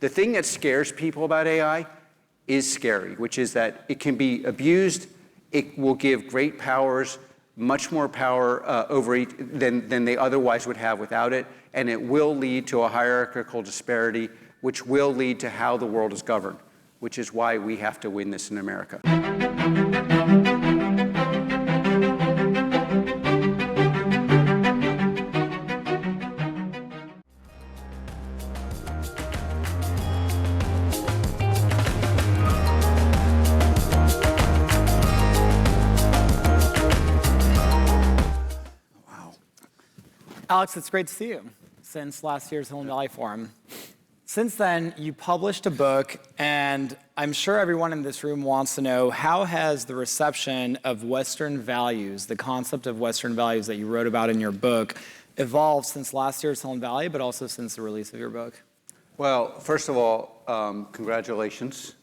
The thing that scares people about AI is scary, which is that it can be abused. It will give great powers, much more power than they otherwise would have without it, and it will lead to a hierarchical disparity, which will lead to how the world is governed, which is why we have to win this in America. Alex, it's great to see you since last year's Silicon Valley Forum. Since then, you published a book, and I'm sure everyone in this room wants to know, how has the reception of Western values, the concept of Western values that you wrote about in your book, evolved since last year's Silicon Valley, but also since the release of your book? Well, first of all, congratulations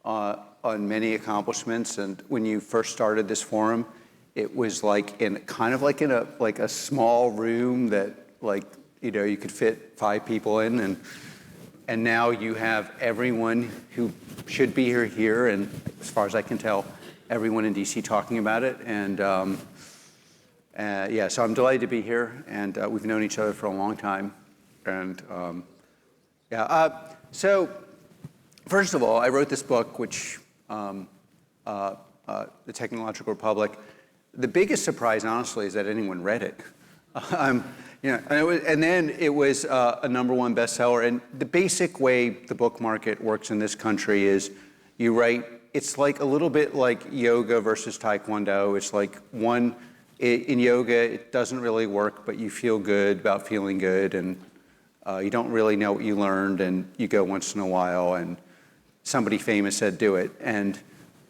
on many accomplishments. And when you first started this forum, it was like in a small room that you could fit 5 people in, and now you have everyone who should be here, and as far as I can tell, everyone in DC talking about it. And yeah, so I'm delighted to be here, and we've known each other for a long time. And so first of all, I wrote this book, which The Technological Republic. The biggest surprise, honestly, is that anyone read it. And then it was a #1 bestseller. And the basic way the book market works in this country is you write, it's like a little bit like yoga versus Taekwondo. It's like in yoga, it doesn't really work, but you feel good about feeling good. And you don't really know what you learned, and you go once in a while, and somebody famous said, do it. And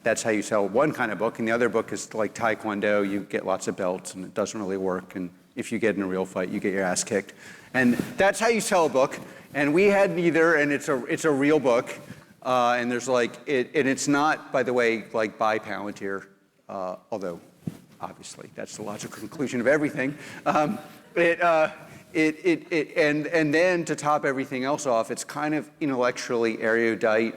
that's how you sell one kind of book. And the other book is like Taekwondo. You get lots of belts, and it doesn't really work. And if you get in a real fight, you get your ass kicked. And that's how you sell a book. And we had neither, and it's a real book. And there's and it's not, by the way, like by Palantir, although obviously that's the logical conclusion of everything. And then to top everything else off, it's kind of intellectually erudite.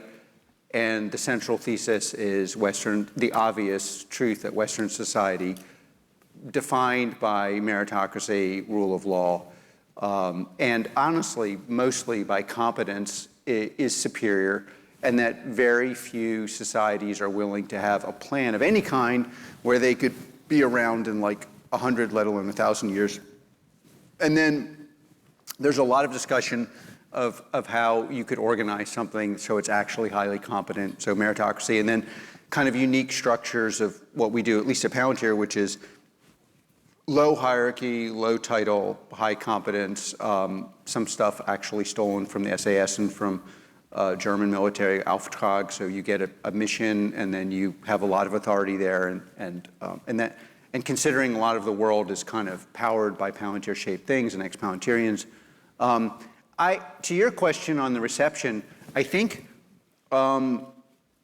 And the central thesis is the obvious truth that Western society, defined by meritocracy, rule of law, and honestly, mostly by competence, is superior, and that very few societies are willing to have a plan of any kind where they could be around in like 100, let alone 1,000 years. And then there's a lot of discussion of how you could organize something so it's actually highly competent, so meritocracy, and then kind of unique structures of what we do, at least at Palantir, which is low hierarchy, low title, high competence, some stuff actually stolen from the SAS and from German military Auftrag, so you get a mission and then you have a lot of authority there, and considering a lot of the world is kind of powered by Palantir-shaped things and ex-Palantirians. To your question on the reception, I think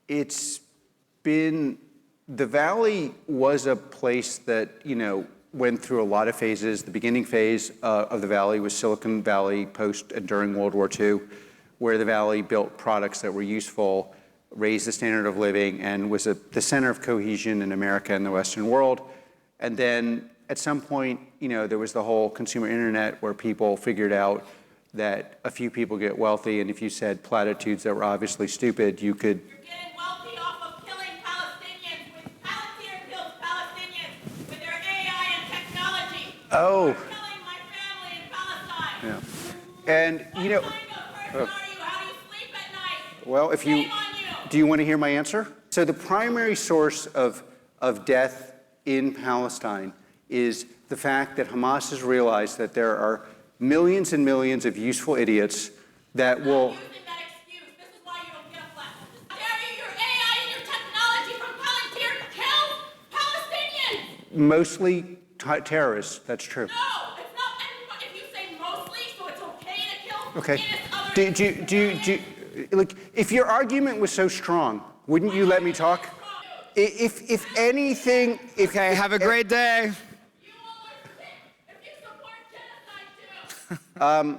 it's been, the Valley was a place that, went through a lot of phases. The beginning phase of the Valley was Silicon Valley post and during World War II, where the Valley built products that were useful, raised the standard of living, and was the center of cohesion in America and the Western world. And then at some point, there was the whole consumer internet where people figured out that a few people get wealthy, and if you said platitudes that were obviously stupid, you could... You're getting wealthy off of killing Palestinians. With Palantir kills Palestinians with their AI and technology. Oh. You're killing my family in Palestine. Yeah. And, what kind of person are you? How do you sleep at night? Well, if you... Shame on you. Do you want to hear my answer? So the primary source of death in Palestine is the fact that Hamas has realized that there are millions and millions of useful idiots that will... Using that excuse. This is why you don't get a platform. How dare you? Your AI and your technology from Palantir kills Palestinians. Mostly terrorists, that's true. No, it's not. If you say mostly, so it's okay to kill Okay. innocent others. Look, if your argument was so strong, wouldn't you let me talk? If anything... Okay, have a great day. Genocide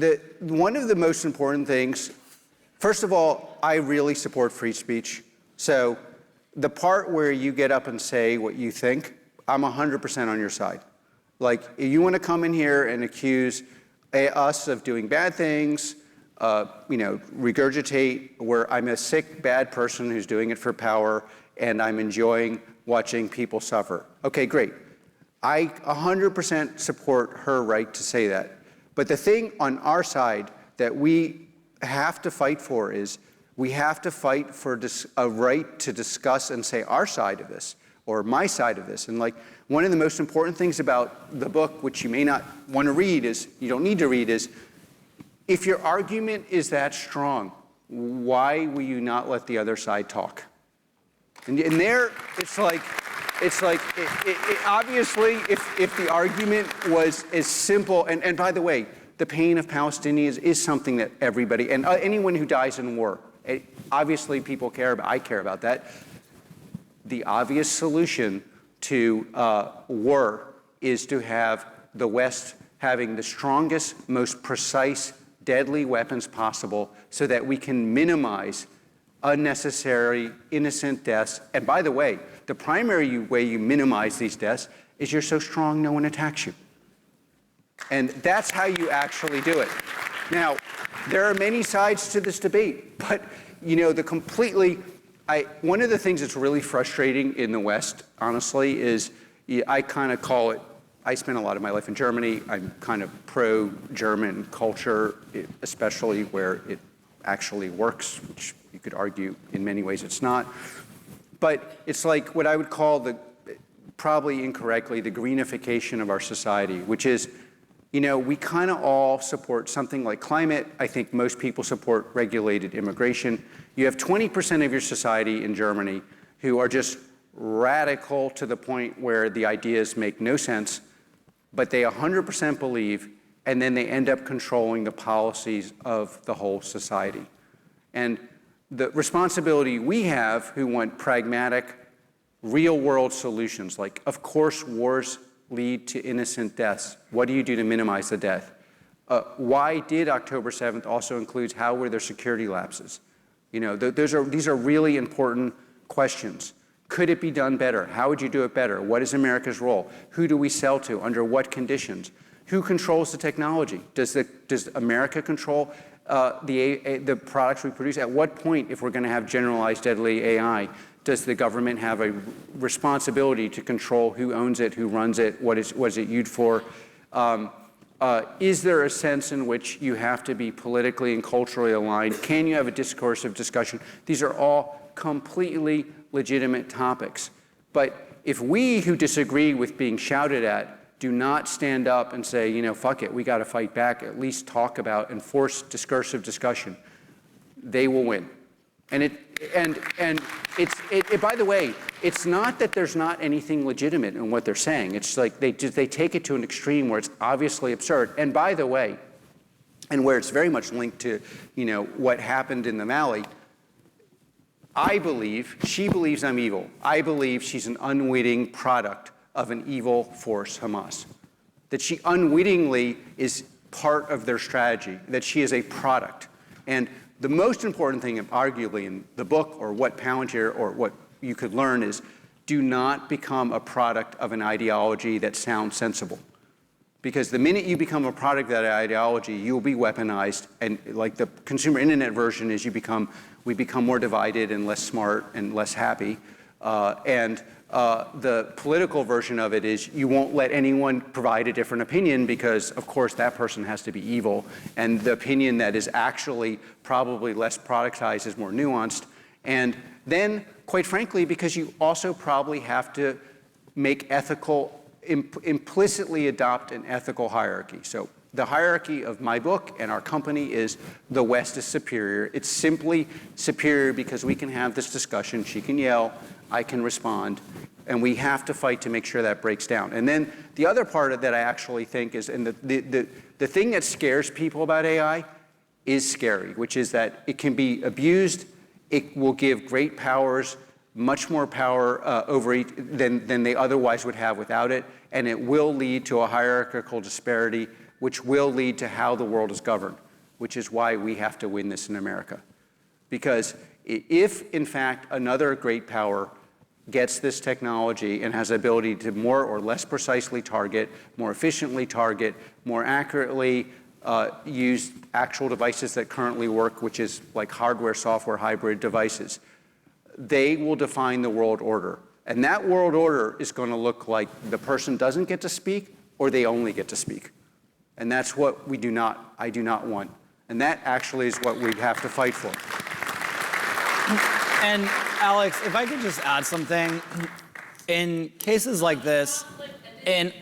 too. One of the most important things First of all, I really support free speech. So the part where you get up and say what you think, I'm 100% on your side. Like, if you want to come in here and accuse us of doing bad things, regurgitate where I'm a sick, bad person who's doing it for power and I'm enjoying watching people suffer. Okay, great. I 100% support her right to say that. But the thing on our side that we have to fight for is we have to fight for a right to discuss and say our side of this or my side of this. And like one of the most important things about the book, which you may not want to read, is you don't need to read, is if your argument is that strong, why will you not let the other side talk? And there, it's like obviously, if the argument was as simple, and by the way, the pain of Palestinians is something that everybody, and anyone who dies in war, obviously people care about, I care about that. The obvious solution to war is to have the West having the strongest, most precise, deadly weapons possible so that we can minimize unnecessary innocent deaths. And by the way, the primary way you minimize these deaths is you're so strong no one attacks you. And that's how you actually do it. Now, there are many sides to this debate, but one of the things that's really frustrating in the West, honestly, is I kind of call it, I spent a lot of my life in Germany. I'm kind of pro-German culture, especially where it actually works, which you could argue in many ways it's not. But it's like what I would call probably incorrectly, the greenification of our society, which is, we kind of all support something like climate. I think most people support regulated immigration. You have 20% of your society in Germany who are just radical to the point where the ideas make no sense, but they 100% believe, and then they end up controlling the policies of the whole society. And the responsibility we have who want pragmatic, real-world solutions, like, of course, wars lead to innocent deaths. What do you do to minimize the death? Why did October 7th also include how were there security lapses? These are really important questions. Could it be done better? How would you do it better? What is America's role? Who do we sell to? Under what conditions? Who controls the technology? Does America control the products we produce? At what point, if we're going to have generalized deadly AI, does the government have a responsibility to control who owns it, who runs it, what is it used for? Is there a sense in which you have to be politically and culturally aligned? Can you have a discourse of discussion? These are all completely legitimate topics. But if we who disagree with being shouted at do not stand up and say, fuck it, we got to fight back, at least talk about and force discursive discussion, they will win. And by the way, it's not that there's not anything legitimate in what they're saying. It's like they take it to an extreme where it's obviously absurd. And by the way, and where it's very much linked to, what happened in the Valley, I believe she believes I'm evil. I believe she's an unwitting product of an evil force, Hamas. That she unwittingly is part of their strategy, that she is a product. And the most important thing, arguably, in the book or what Palantir or what you could learn is do not become a product of an ideology that sounds sensible. Because the minute you become a product of that ideology, you'll be weaponized. And like the consumer internet version is we become more divided and less smart and less happy. The political version of it is you won't let anyone provide a different opinion because, of course, that person has to be evil. And the opinion that is actually probably less productized is more nuanced. And then, quite frankly, because you also probably have to make implicitly adopt an ethical hierarchy. So the hierarchy of my book and our company is the West is superior. It's simply superior because we can have this discussion. She can yell, I can respond, and we have to fight to make sure that breaks down. And then the other part of that I actually think is, and the thing that scares people about AI is scary, which is that it can be abused. It will give great powers, much more power than they otherwise would have without it, and it will lead to a hierarchical disparity, which will lead to how the world is governed, which is why we have to win this in America. Because if, in fact, another great power gets this technology and has the ability to more or less precisely target, more efficiently target, more accurately use actual devices that currently work, which is like hardware, software, hybrid devices, they will define the world order. And that world order is going to look like the person doesn't get to speak or they only get to speak. And that's what I do not want. And that actually is what we have to fight for. And Alex, if I could just add something, in cases like this, in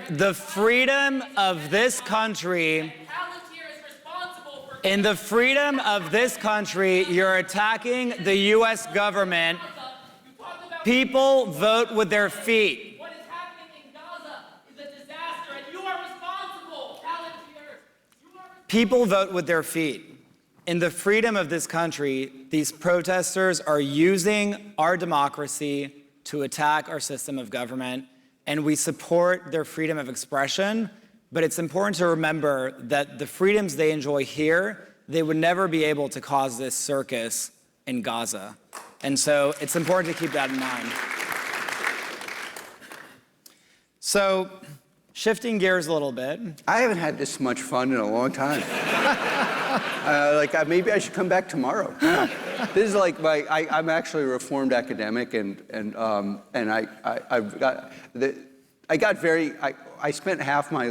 the freedom of this country, you're attacking the US government. People vote with their feet. What is happening in Gaza is a disaster, and you are responsible, Palantir. People vote with their feet. In the freedom of this country, these protesters are using our democracy to attack our system of government, and we support their freedom of expression, but it's important to remember that the freedoms they enjoy here, they would never be able to cause this circus in Gaza. And so it's important to keep that in mind. So, shifting gears a little bit. I haven't had this much fun in a long time. Maybe I should come back tomorrow. This is like I'm actually a reformed academic, I spent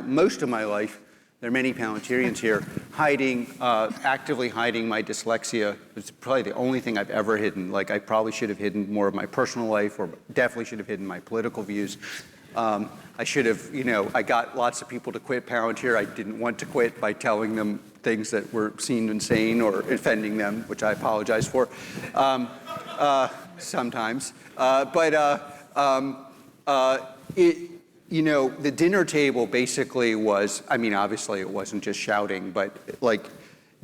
most of my life, there are many Palantirians here, actively hiding my dyslexia. It's probably the only thing I've ever hidden. Like, I probably should have hidden more of my personal life, or definitely should have hidden my political views. I should have, I got lots of people to quit Palantir. I didn't want to quit by telling them things that were seen insane or offending them, which I apologize for sometimes. The dinner table basically was, obviously it wasn't just shouting, but like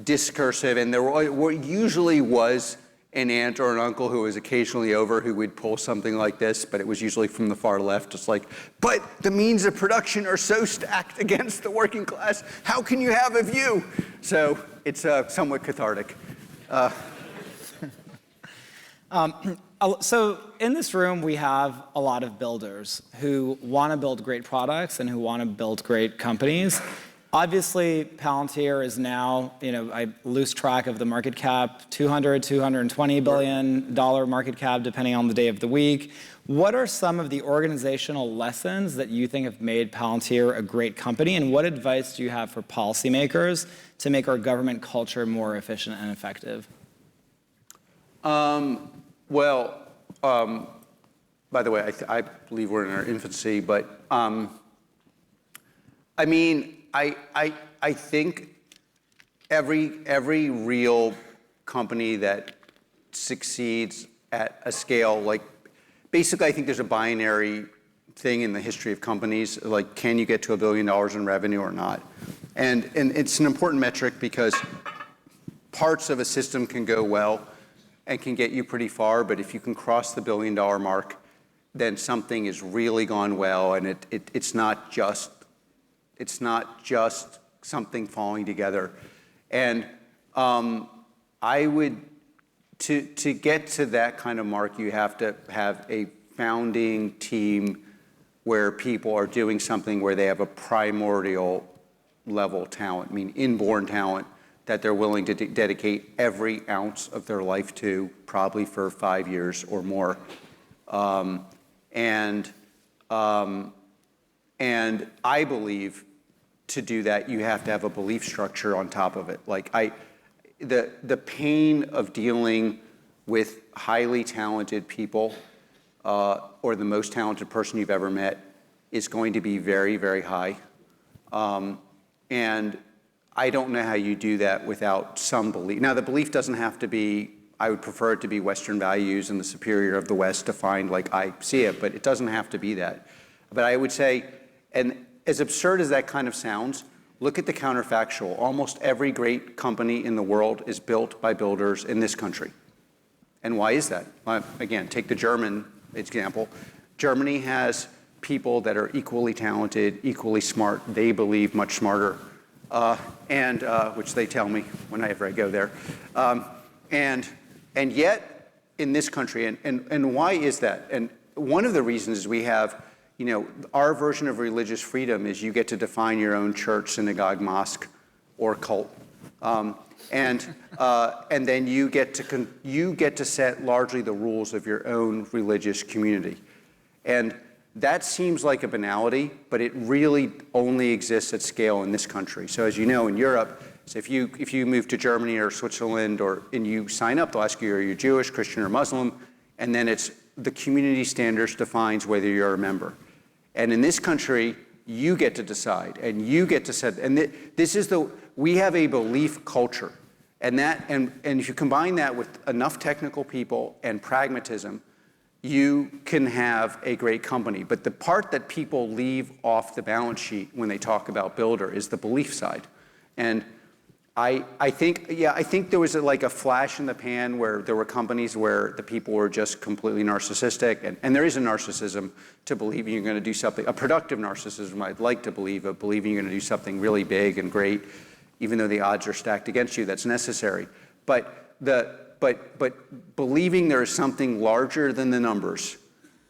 discursive, and there usually was an aunt or an uncle who was occasionally over who would pull something like this, but it was usually from the far left. It's like, but the means of production are so stacked against the working class, how can you have a view? So it's somewhat cathartic. So in this room, we have a lot of builders who want to build great products and who want to build great companies. Obviously, Palantir is now, I lose track of the market cap, $220 billion market cap, depending on the day of the week. What are some of the organizational lessons that you think have made Palantir a great company, and what advice do you have for policymakers to make our government culture more efficient and effective? By the way, I believe we're in our infancy, but I think every real company that succeeds at a scale, like, basically I think there's a binary thing in the history of companies, like, can you get to $1 billion in revenue or not? And it's an important metric because parts of a system can go well and can get you pretty far, but if you can cross the $1 billion mark, then something has really gone well, and it's not just something falling together. And I would, to get to that kind of mark, you have to have a founding team where people are doing something where they have a primordial level talent, inborn talent, that they're willing to dedicate every ounce of their life to, probably for 5 years or more. And I believe to do that, you have to have a belief structure on top of it. Like, the pain of dealing with highly talented people, or the most talented person you've ever met, is going to be very, very high. And I don't know how you do that without some belief. Now, the belief doesn't have to be, I would prefer it to be Western values and the superior of the West defined like I see it, but it doesn't have to be that. But I would say, and as absurd as that kind of sounds, look at the counterfactual. Almost every great company in the world is built by builders in this country. And why is that? Again, take the German example. Germany has people that are equally talented, equally smart, they believe much smarter and which they tell me whenever I go there. And yet, in this country, and why is that? And one of the reasons is we have, our version of religious freedom is you get to define your own church, synagogue, mosque, or cult. And then you get to set largely the rules of your own religious community. And that seems like a banality, but it really only exists at scale in this country. So as you know, in Europe, so if you move to Germany or Switzerland and you sign up, they'll ask you, are you Jewish, Christian, or Muslim? And then it's the community standards defines whether you're a member. And in this country, you get to decide, and you get to set, and we have a belief culture. And if you combine that with enough technical people and pragmatism, you can have a great company. But the part that people leave off the balance sheet when they talk about Builder is the belief side. And I think there was like a flash in the pan where there were companies where the people were just completely narcissistic. And there is a narcissism to believing you're going to do something, a productive narcissism, I'd like to believe, of believing you're going to do something really big and great, even though the odds are stacked against you. That's necessary. But believing there is something larger than the numbers,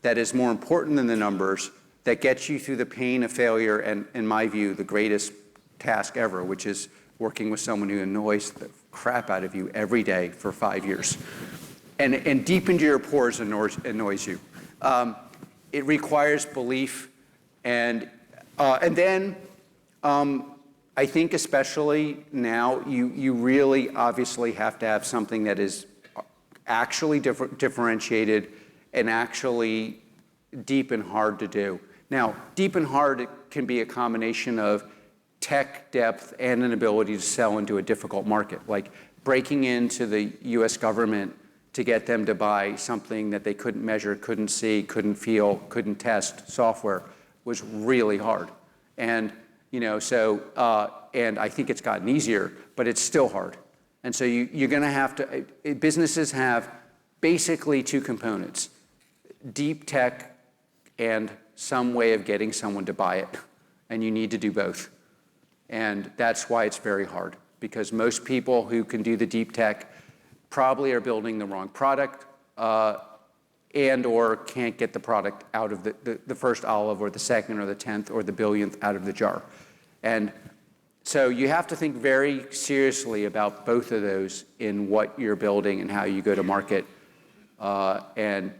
that is more important than the numbers, that gets you through the pain of failure and, in my view, the greatest task ever, which is working with someone who annoys the crap out of you every day for 5 years and deep into your pores annoys you. It requires belief and then I think especially now, you really obviously have to have something that is actually differentiated and actually deep and hard to do. Now, deep and hard can be a combination of tech depth and an ability to sell into a difficult market, like breaking into the US government to get them to buy something that they couldn't measure, couldn't see, couldn't feel, couldn't test software was really hard. And and I think it's gotten easier, but it's still hard. And so you're going to have to, businesses have basically two components, deep tech and some way of getting someone to buy it. And you need to do both. And that's why it's very hard, because most people who can do the deep tech probably are building the wrong product and or can't get the product out of the first olive or the second or the 10th or the billionth out of the jar. And so you have to think very seriously about both of those in what you're building and how you go to market. And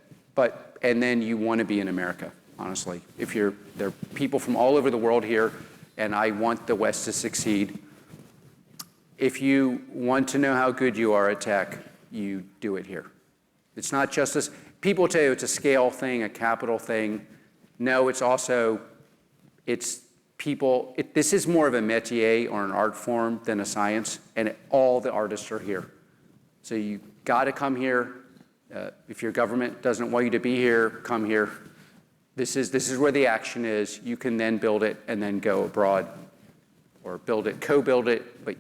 then you want to be in America, honestly. There are people from all over the world here, and I want the West to succeed. If you want to know how good you are at tech, you do it here. It's not just this. People tell you it's a scale thing, a capital thing. No, it's people. This is more of a métier or an art form than a science, and all the artists are here. So you got to come here. If your government doesn't want you to be here, come here. This is where the action is. You can then build it and then go abroad, or build it, co-build it. But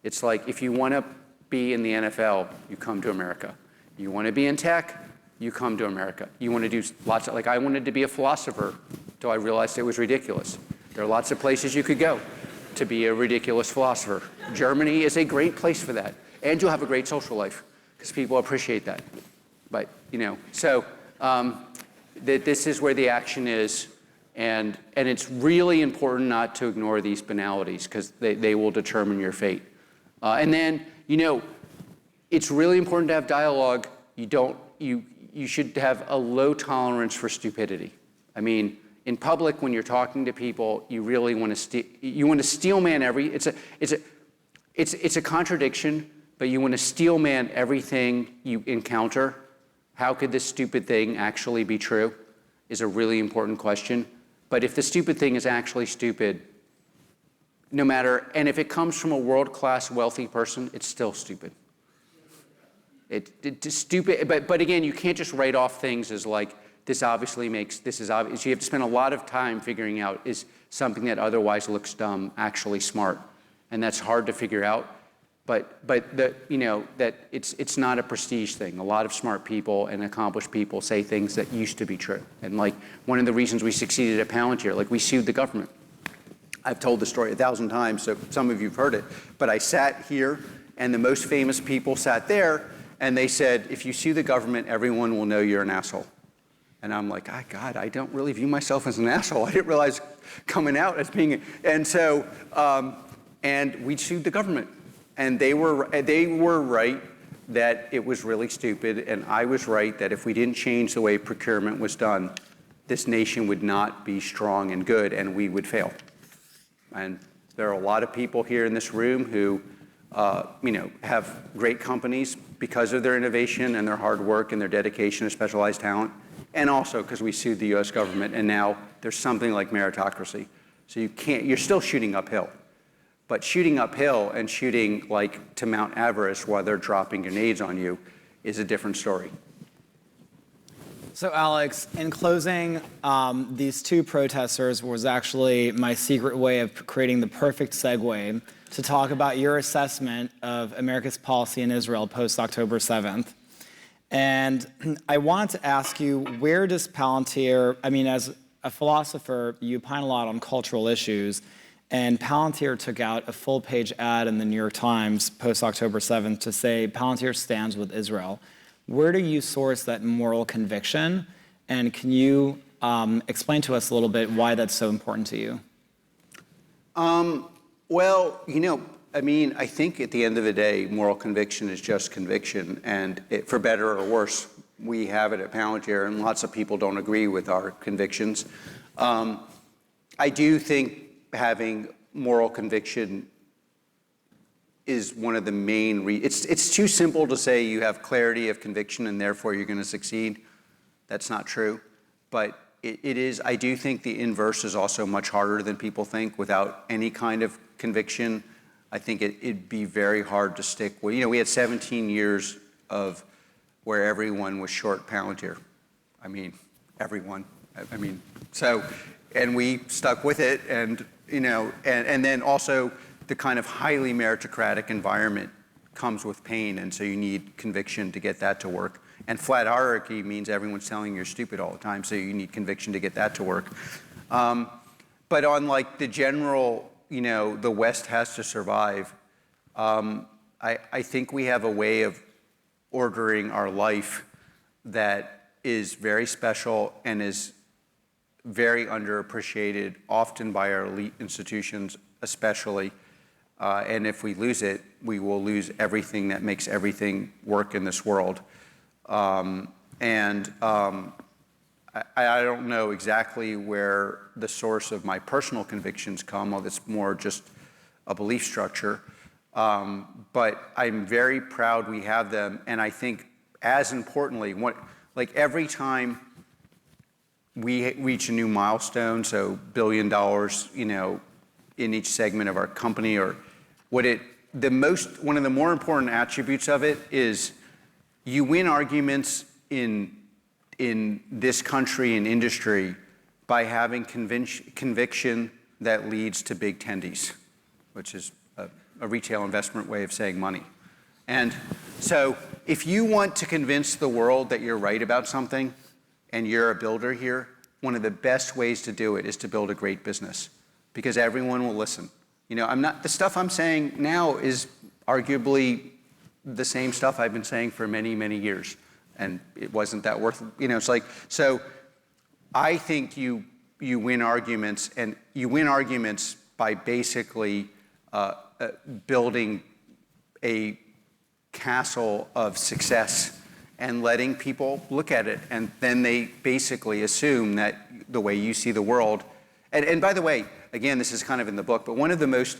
it's like if you want to be in the NFL, you come to America. You want to be in tech, you come to America. You want to do lots of, like I wanted to be a philosopher until I realized it was ridiculous. There are lots of places you could go to be a ridiculous philosopher. Germany is a great place for that. And you'll have a great social life because people appreciate that. But, so this is where the action is. And it's really important not to ignore these banalities because they will determine your fate. And then, it's really important to have dialogue. You should have a low tolerance for stupidity. I mean, in public, when you're talking to people, you really want to steel man it's a contradiction, but you want to steel man everything you encounter. How could this stupid thing actually be true is a really important question. But if the stupid thing is actually stupid, no matter, and if it comes from a world-class wealthy person, it's still stupid. It's stupid, but again, you can't just write off things as like, this is obvious. You have to spend a lot of time figuring out, is something that otherwise looks dumb actually smart? And that's hard to figure out. But that it's not a prestige thing. A lot of smart people and accomplished people say things that used to be true. And like one of the reasons we succeeded at Palantir, like we sued the government. I've told the story 1,000 times, so some of you have heard it, but I sat here and the most famous people sat there and they said, if you sue the government, everyone will know you're an asshole. And I'm like, God, I don't really view myself as an asshole. I didn't realize coming out as being, and so, and we sued the government. And they were right that it was really stupid, and I was right that if we didn't change the way procurement was done, this nation would not be strong and good, and we would fail. And there are a lot of people here in this room who, have great companies because of their innovation and their hard work and their dedication to specialized talent, and also because we sued the U.S. government, and now there's something like meritocracy. So you're still shooting uphill. But shooting uphill and shooting like to Mount Everest while they're dropping grenades on you is a different story. So Alex, in closing, these two protesters was actually my secret way of creating the perfect segue to talk about your assessment of America's policy in Israel post-October 7th. And I wanted to ask you, where does Palantir, as a philosopher, you opine a lot on cultural issues, and Palantir took out a full-page ad in the New York Times post-October 7th to say Palantir stands with Israel. Where do you source that moral conviction? And can you explain to us a little bit why that's so important to you? Well, I think at the end of the day, moral conviction is just conviction. And for better or worse, we have it at Palantir, and lots of people don't agree with our convictions. I do think having moral conviction is one of the main it's too simple to say you have clarity of conviction and therefore you're going to succeed. That's not true. But it is, I do think the inverse is also much harder than people think. Without any kind of conviction, I think it'd be very hard to stick with. We had 17 years of where everyone was short Palantir. Everyone. And we stuck with it, and then also the kind of highly meritocratic environment comes with pain, and so you need conviction to get that to work. And flat hierarchy means everyone's telling you you're stupid all the time, so you need conviction to get that to work. But on the general, the West has to survive, I think we have a way of ordering our life that is very special and is very underappreciated, often by our elite institutions especially. And if we lose it, we will lose everything that makes everything work in this world. I don't know exactly where the source of my personal convictions come, although it's more just a belief structure. But I'm very proud we have them. And I think, as importantly, every time we reach a new milestone, so $1 billion, in each segment of our company, or one of the more important attributes of it is you win arguments in this country and industry by having conviction that leads to big tendies, which is a retail investment way of saying money. And so if you want to convince the world that you're right about something, and you're a builder here, one of the best ways to do it is to build a great business, because everyone will listen. The stuff I'm saying now is arguably the same stuff I've been saying for many, many years, and it wasn't that worth, so I think you win arguments, and you win arguments by basically building a castle of success and letting people look at it, and then they basically assume that the way you see the world. And by the way, again, this is kind of in the book, but one of the most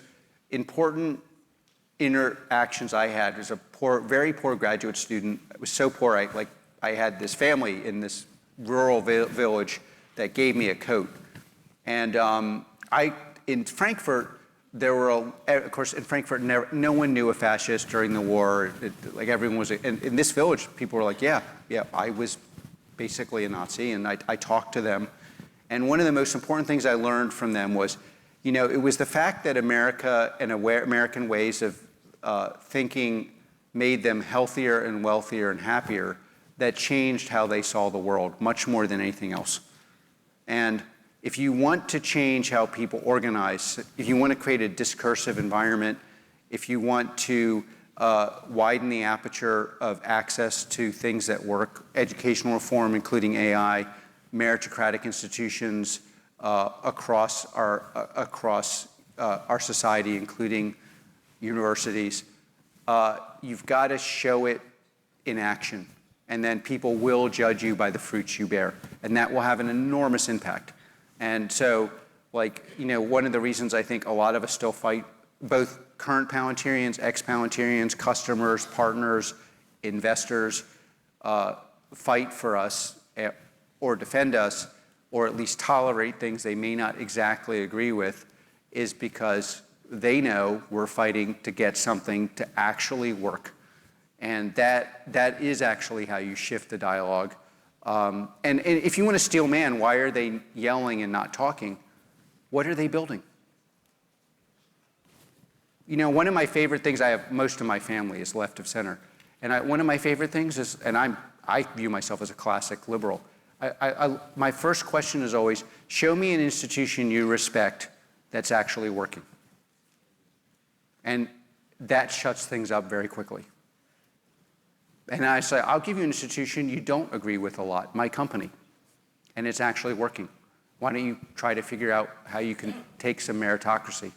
important interactions I had was a very poor graduate student. I was so poor, I had this family in this rural village that gave me a coat. And in Frankfurt, of course, in Frankfurt, no one knew a fascist during the war. Everyone was, and in this village, people were like, yeah, I was basically a Nazi, and I talked to them. And one of the most important things I learned from them was, it was the fact that America and American ways of thinking made them healthier and wealthier and happier that changed how they saw the world, much more than anything else. And if you want to change how people organize, if you want to create a discursive environment, if you want to widen the aperture of access to things that work, educational reform, including AI, meritocratic institutions across our society, including universities, you've got to show it in action. And then people will judge you by the fruits you bear. And that will have an enormous impact. And so, one of the reasons I think a lot of us still fight, both current Palantirians, ex-Palantirians, customers, partners, investors, fight for us or defend us, or at least tolerate things they may not exactly agree with, is because they know we're fighting to get something to actually work. And that is actually how you shift the dialogue. And if you want to steel man, why are they yelling and not talking? What are they building? One of my favorite things, I have most of my family is left of center. And one of my favorite things is, and I view myself as a classic liberal, my first question is always, show me an institution you respect that's actually working. And that shuts things up very quickly. And I say, I'll give you an institution you don't agree with a lot, my company, and it's actually working. Why don't you try to figure out how you can take some meritocracy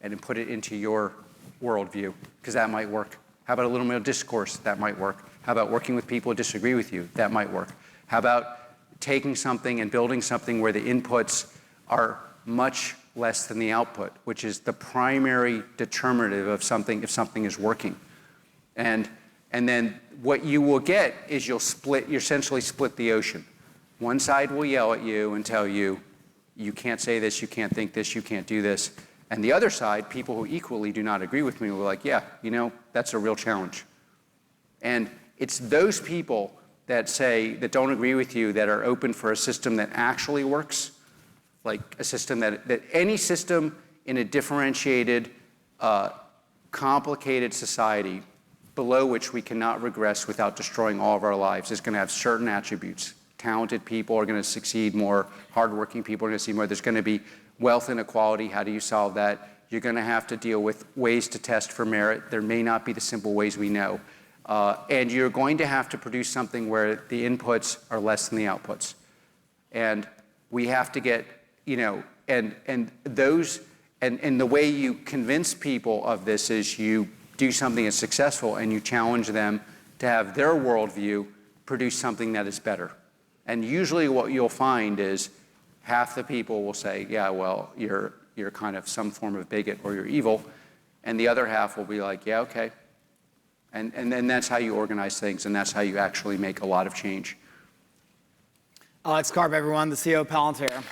and put it into your worldview, because that might work. How about a little more discourse? That might work. How about working with people who disagree with you? That might work. How about taking something and building something where the inputs are much less than the output, which is the primary determinative of something, if something is working. And then what you will get is you essentially split the ocean. One side will yell at you and tell you, you can't say this, you can't think this, you can't do this. And the other side, people who equally do not agree with me, will be like, yeah, that's a real challenge. And it's those people that don't agree with you, that are open for a system that actually works, like a system that any system in a differentiated, complicated society below which we cannot regress without destroying all of our lives is going to have certain attributes. Talented people are going to succeed more. Hardworking people are going to succeed more. There's going to be wealth inequality. How do you solve that? You're going to have to deal with ways to test for merit. There may not be the simple ways we know. And you're going to have to produce something where the inputs are less than the outputs. And we have to get, and the way you convince people of this is you do something that's successful and you challenge them to have their worldview produce something that is better. And usually what you'll find is half the people will say, yeah, well, you're kind of some form of bigot or you're evil. And the other half will be like, yeah, okay. And then that's how you organize things, and that's how you actually make a lot of change. Alex Karp, everyone, the CEO of Palantir.